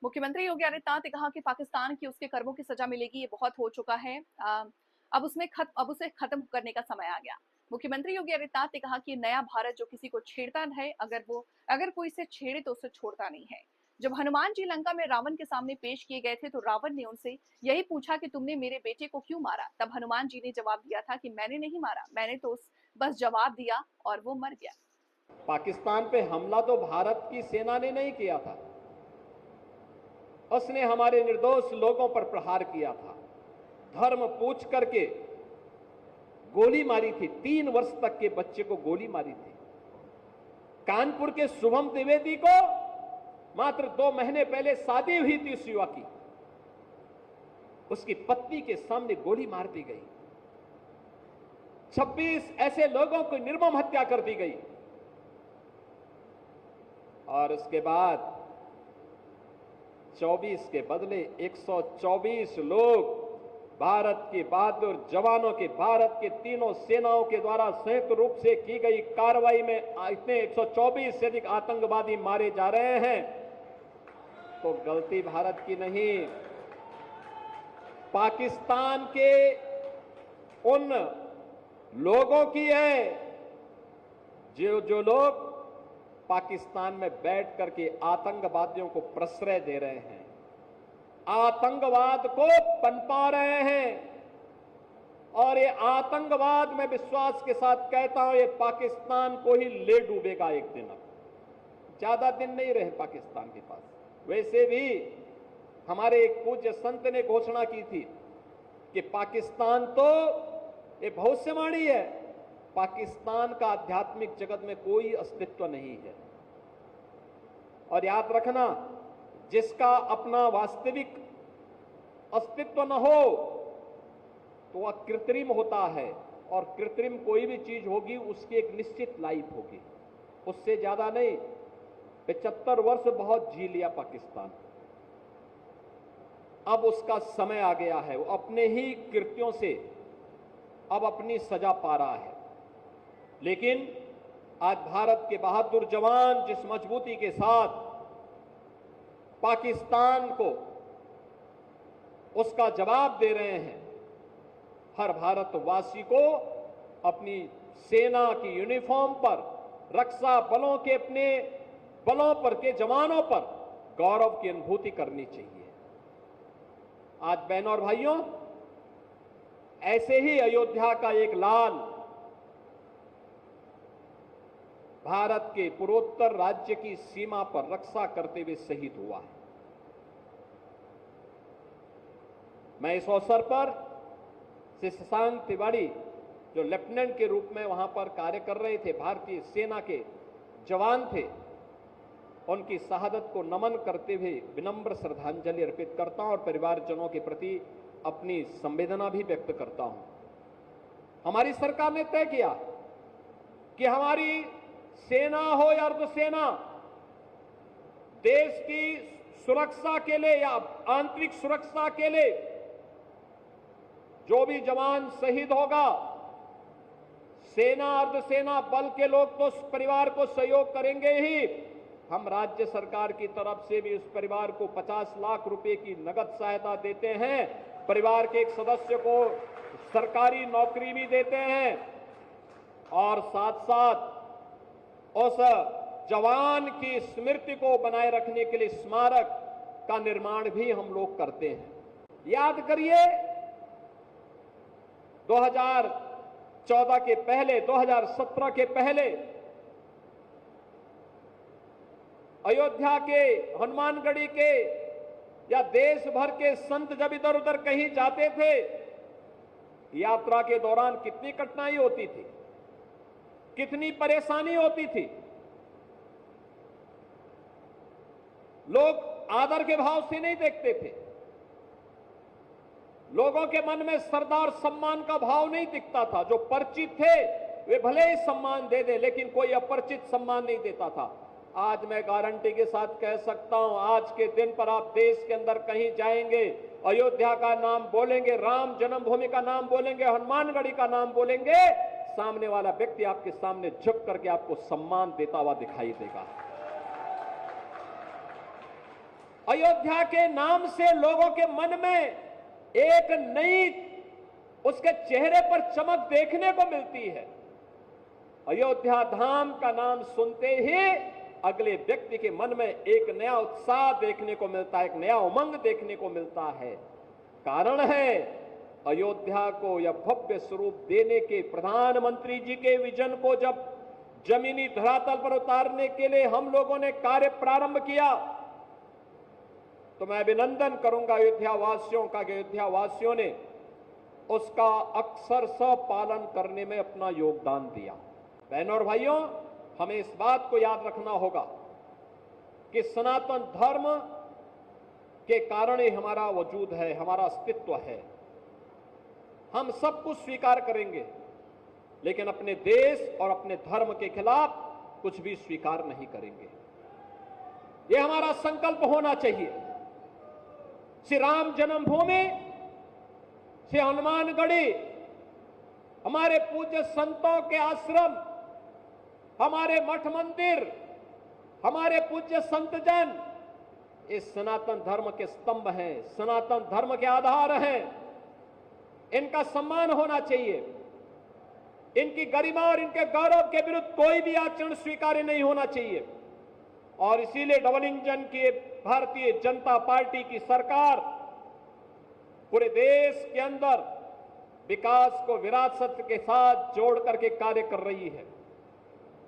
मुख्यमंत्री योगी आदित्यनाथ ने कहा कि पाकिस्तान की उसके कर्मों की सजा मिलेगी, ये बहुत हो चुका है। अब उसे खत्म करने का समय आ गया। मुख्यमंत्री योगी आदित्यनाथ ने कहा कि नया भारत जो किसी को छेड़ता है, अगर कोई इसे छेड़े तो उसे छोड़ता नहीं है। जब हनुमान जी लंका में रावण के सामने पेश किए गए थे तो रावण ने उनसे यही पूछा कि तुमने मेरे बेटे को क्यों मारा। तब हनुमान जी ने जवाब दिया था कि मैंने नहीं मारा, मैंने तो बस जवाब दिया और वो मर गया। पाकिस्तान पे हमला तो भारत की सेना ने नहीं किया था, उसने हमारे निर्दोष लोगों पर प्रहार किया था। धर्म पूछ करके गोली मारी थी, 3 वर्ष तक के बच्चे को गोली मारी थी। कानपुर के शुभम द्विवेदी को मात्र 2 महीने पहले शादी हुई थी उस युवा की, उसकी पत्नी के सामने गोली मार दी गई। 26 ऐसे लोगों को निर्मम हत्या कर दी गई और उसके बाद 24 के बदले 124 लोग भारत के बहादुर जवानों के, भारत के तीनों सेनाओं के द्वारा संयुक्त रूप से की गई कार्रवाई में इतने 124 से अधिक आतंकवादी मारे जा रहे हैं। तो गलती भारत की नहीं, पाकिस्तान के उन लोगों की है जो लोग पाकिस्तान में बैठ करके आतंकवादियों को प्रश्रय दे रहे हैं, आतंकवाद को पनपा रहे हैं। और ये आतंकवाद मैं विश्वास के साथ कहता हूं, ये पाकिस्तान को ही ले डूबेगा एक दिन। अब ज्यादा दिन नहीं रहे पाकिस्तान के पास। वैसे भी हमारे एक पूज्य संत ने घोषणा की थी कि पाकिस्तान तो ये भविष्यवाणी है, पाकिस्तान का आध्यात्मिक जगत में कोई अस्तित्व नहीं है। और याद रखना, जिसका अपना वास्तविक अस्तित्व न हो तो वह कृत्रिम होता है, और कृत्रिम कोई भी चीज होगी उसकी एक निश्चित लाइफ होगी, उससे ज्यादा नहीं। 75 वर्ष बहुत जी लिया पाकिस्तान, अब उसका समय आ गया है, वो अपने ही कृत्यों से अब अपनी सजा पा रहा है। लेकिन आज भारत के बहादुर जवान जिस मजबूती के साथ पाकिस्तान को उसका जवाब दे रहे हैं, हर भारतवासी को अपनी सेना की यूनिफॉर्म पर, रक्षा बलों के अपने बलों पर के जवानों पर गौरव की अनुभूति करनी चाहिए। आज बहनों और भाइयों, ऐसे ही अयोध्या का एक लाल भारत के पूर्वोत्तर राज्य की सीमा पर रक्षा करते हुए शहीद हुआ है। मैं इस अवसर पर श्री शशांक तिवारी, जो लेफ्टिनेंट के रूप में वहां पर कार्य कर रहे थे, भारतीय सेना के जवान थे, उनकी शहादत को नमन करते हुए विनम्र श्रद्धांजलि अर्पित करता हूं और परिवारजनों के प्रति अपनी संवेदना भी व्यक्त करता हूं। हमारी सरकार ने तय किया कि हमारी सेना हो या अर्धसेना, देश की सुरक्षा के लिए या आंतरिक सुरक्षा के लिए जो भी जवान शहीद होगा, सेना अर्धसेना बल के लोग तो उस परिवार को सहयोग करेंगे ही, हम राज्य सरकार की तरफ से भी उस परिवार को 50 लाख रुपए की नगद सहायता देते हैं। परिवार के एक सदस्य को सरकारी नौकरी भी देते हैं और साथ साथ उस जवान की स्मृति को बनाए रखने के लिए स्मारक का निर्माण भी हम लोग करते हैं। याद करिए, 2014 के पहले, 2017 के पहले अयोध्या के, हनुमानगढ़ी के या देश भर के संत जब इधर उधर कहीं जाते थे, यात्रा के दौरान कितनी कठिनाई होती थी, कितनी परेशानी होती थी। लोग आदर के भाव से नहीं देखते थे, लोगों के मन में सरदार सम्मान का भाव नहीं दिखता था। जो परिचित थे वे भले ही सम्मान दे दे, लेकिन कोई अपरिचित सम्मान नहीं देता था। आज मैं गारंटी के साथ कह सकता हूं, आज के दिन पर आप देश के अंदर कहीं जाएंगे, अयोध्या का नाम बोलेंगे, राम जन्मभूमि का नाम बोलेंगे, हनुमानगढ़ी का नाम बोलेंगे, सामने वाला व्यक्ति आपके सामने झुक करके आपको सम्मान देता हुआ दिखाई देगा। अयोध्या के नाम से लोगों के मन में एक नई उसके चेहरे पर चमक देखने को मिलती है। अयोध्या धाम का नाम सुनते ही अगले व्यक्ति के मन में एक नया उत्साह देखने को मिलता है, एक नया उमंग देखने को मिलता है। कारण है अयोध्या को यह भव्य स्वरूप देने के प्रधानमंत्री जी के विजन को जब जमीनी धरातल पर उतारने के लिए हम लोगों ने कार्य प्रारंभ किया, तो मैं अभिनंदन करूंगा अयोध्या वासियों का कि अयोध्या वासियों ने उसका अक्षरशः पालन करने में अपना योगदान दिया। बहनों और भाइयों, हमें इस बात को याद रखना होगा कि सनातन धर्म के कारण ही हमारा वजूद है, हमारा अस्तित्व है। हम सब कुछ स्वीकार करेंगे, लेकिन अपने देश और अपने धर्म के खिलाफ कुछ भी स्वीकार नहीं करेंगे। यह हमारा संकल्प होना चाहिए। श्री राम जन्मभूमि, श्री हनुमानगढ़ी, हमारे पूज्य संतों के आश्रम, हमारे मठ मंदिर, हमारे पूज्य संतजन इस सनातन धर्म के स्तंभ हैं, सनातन धर्म के आधार हैं। इनका सम्मान होना चाहिए। इनकी गरिमा और इनके गौरव के विरुद्ध कोई भी आचरण स्वीकार्य नहीं होना चाहिए। और इसीलिए डबल इंजन की भारतीय जनता पार्टी की सरकार पूरे देश के अंदर विकास को विरासत के साथ जोड़ करके कार्य कर रही है।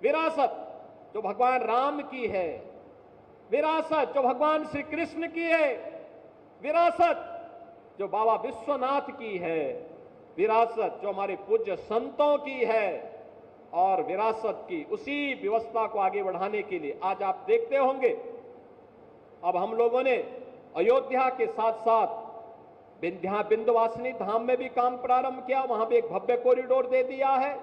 विरासत जो भगवान राम की है, विरासत जो भगवान श्री कृष्ण की है, विरासत जो बाबा विश्वनाथ की है, विरासत जो हमारे पूज्य संतों की है, और विरासत की उसी व्यवस्था को आगे बढ़ाने के लिए आज आप देखते होंगे अब हम लोगों ने अयोध्या के साथ साथ विंध्यवासिनी धाम में भी काम प्रारंभ किया। वहां भी एक भव्य कॉरिडोर दे दिया है।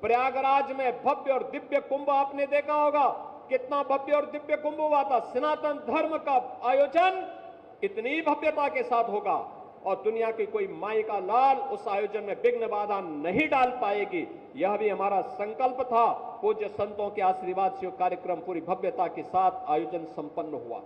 प्रयागराज में भव्य और दिव्य कुंभ आपने देखा होगा, कितना भव्य और दिव्य कुंभ हुआ था। सनातन धर्म का आयोजन इतनी भव्यता के साथ होगा और दुनिया की कोई माई का लाल उस आयोजन में विघ्न बाधा नहीं डाल पाएगी। यह भी हमारा संकल्प था। पूज्य संतों के आशीर्वाद से कार्यक्रम पूरी भव्यता के साथ आयोजन संपन्न हुआ।